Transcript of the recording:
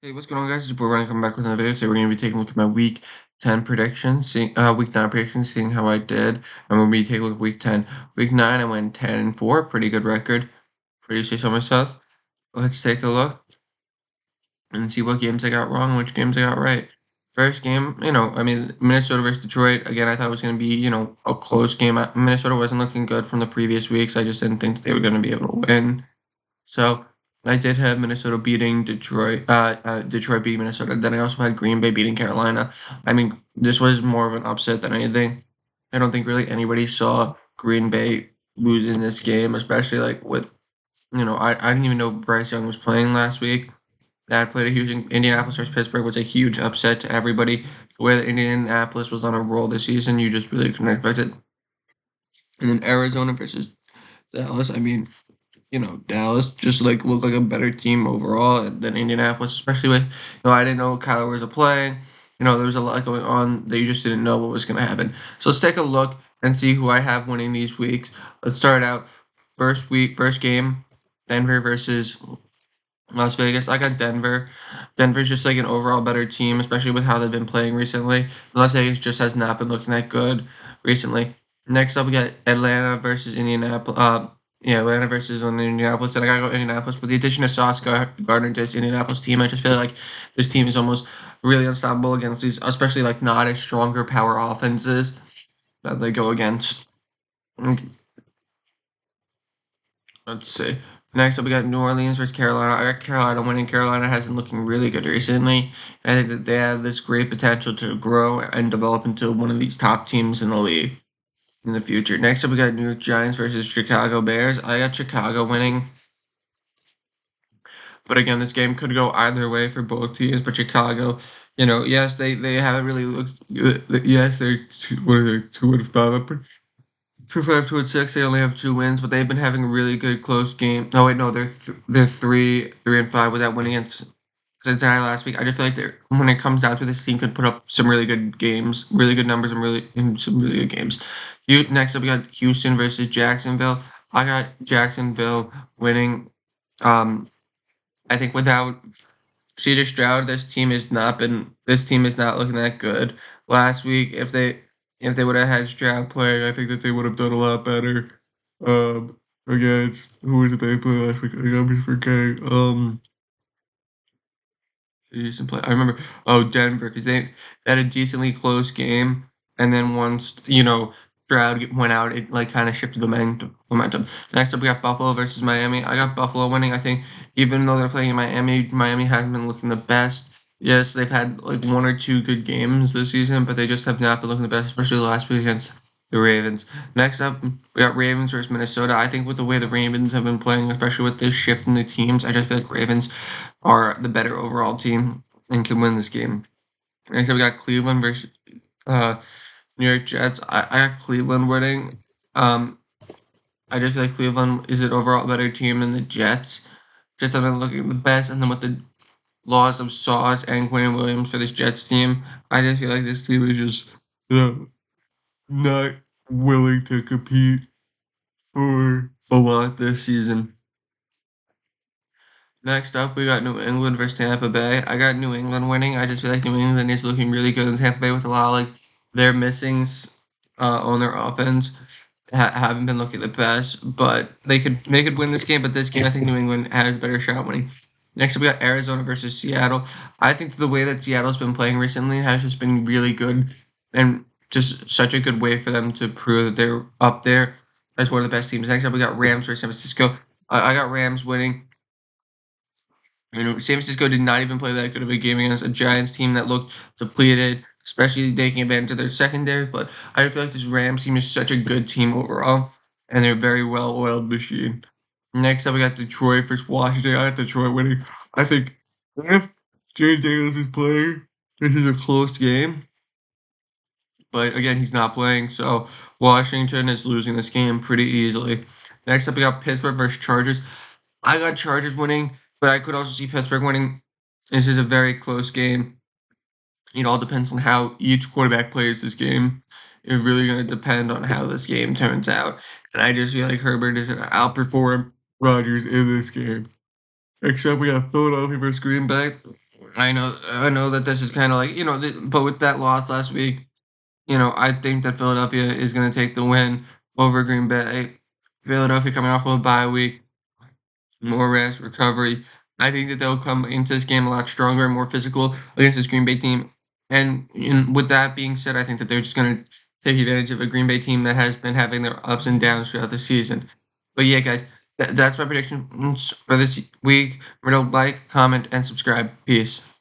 Hey, what's going on, guys? It's your boy Ryan coming back with another video. Today we're going to be taking a look at my Week 10 predictions, Week 9 predictions, seeing how I did. And we'll be taking a look at Week 10. Week 9, I went 10-4, pretty good record. Pretty sure so myself. Let's take a look and see what games I got wrong and which games I got right. First game, Minnesota versus Detroit. Again, I thought it was going to be, a close game. Minnesota wasn't looking good from the previous weeks. I just didn't think that they were going to be able to win. So I did have Minnesota beating Detroit, Detroit beating Minnesota. Then I also had Green Bay beating Carolina. I mean, this was more of an upset than anything. I don't think really anybody saw Green Bay losing this game, especially like with, I didn't even know Bryce Young was playing last week. That played a huge Indianapolis versus Pittsburgh was a huge upset to everybody. The way that Indianapolis was on a roll this season, you just really couldn't expect it. And then Arizona versus Dallas. Dallas just like looked like a better team overall than Indianapolis, especially with I didn't know Kyler was a play. There was a lot going on that you just didn't know what was going to happen. So let's take a look and see who I have winning these weeks. Let's start out first game, Denver versus Las Vegas. I got Denver. Denver's just like an overall better team, especially with how they've been playing recently. Las Vegas just has not been looking that good recently. Next up, we got Atlanta versus Indianapolis. Atlanta versus Indianapolis. Then I gotta go Indianapolis. With the addition of Sauce Gardner to this Indianapolis team, I just feel like this team is almost really unstoppable against these, especially like not as stronger power offenses that they go against. Let's see. Next up, we got New Orleans versus Carolina. I got Carolina winning. Carolina has been looking really good recently. I think that they have this great potential to grow and develop into one of these top teams in the league in the future. Next up, we got New York Giants versus Chicago Bears. I got Chicago winning. But again, this game could go either way for both teams. But Chicago, yes, they haven't really looked good. Yes, they're 2-5 for 5-6, they only have 2 wins, but they've been having a really good close game. No, wait, no, they're 3-5 without winning against Cincinnati last week. I just feel like when it comes down to this team could put up some really good games, really good numbers, and some really good games. Next up, we got Houston versus Jacksonville. I got Jacksonville winning. I think without CJ Stroud, this team is not looking that good. Last week, if they would have had Stroud playing, I think that they would have done a lot better. Against who was it they played last week? I'm forgetting. Houston play. I remember. Oh, Denver, because they had a decently close game, and then once Stroud went out, it like kind of shifted the momentum. Next up, we got Buffalo versus Miami. I got Buffalo winning. I think even though they're playing in Miami, Miami hasn't been looking the best. Yes, they've had like one or two good games this season, but they just have not been looking the best, especially last week against the Ravens. Next up, we got Ravens versus Minnesota. I think with the way the Ravens have been playing, especially with this shift in the teams, I just feel like Ravens are the better overall team and can win this game. Next up, we got Cleveland versus uh, New York Jets. I got Cleveland winning. Um, I just feel like Cleveland is an overall better team than the Jets. Jets have been looking the best, and then with the loss of Sauce and Quinn Williams for this Jets team, I just feel like this team is just not willing to compete for a lot this season. Next up, we got New England versus Tampa Bay. I got New England winning. I just feel like New England is looking really good in Tampa Bay with a lot of like their missings on their offense. Haven't been looking the best, but they could win this game. But this game, I think New England has a better shot winning. Next up, we got Arizona versus Seattle. I think the way that Seattle's been playing recently has just been really good, and just such a good way for them to prove that they're up there as one of the best teams. Next up, we got Rams versus San Francisco. I got Rams winning. San Francisco did not even play that good of a game against a Giants team that looked depleted, especially taking advantage of their secondary. But I feel like this Rams team is such a good team overall, and they're a very well-oiled machine. Next up, we got Detroit versus Washington. I got Detroit winning. I think if Jay Daniels is playing, this is a close game. But again, he's not playing, so Washington is losing this game pretty easily. Next up, we got Pittsburgh versus Chargers. I got Chargers winning, but I could also see Pittsburgh winning. This is a very close game. It all depends on how each quarterback plays this game. It's really going to depend on how this game turns out. And I just feel like Herbert is going to outperform Rodgers in this game. Next up, we have Philadelphia versus Green Bay. I know that this is kind of like, but with that loss last week, I think that Philadelphia is going to take the win over Green Bay. Philadelphia coming off of a bye week, more rest, recovery. I think that they'll come into this game a lot stronger and more physical against this Green Bay team. And with that being said, I think that they're just going to take advantage of a Green Bay team that has been having their ups and downs throughout the season. But yeah, guys, that's my predictions for this week. Remember to like, comment, and subscribe. Peace.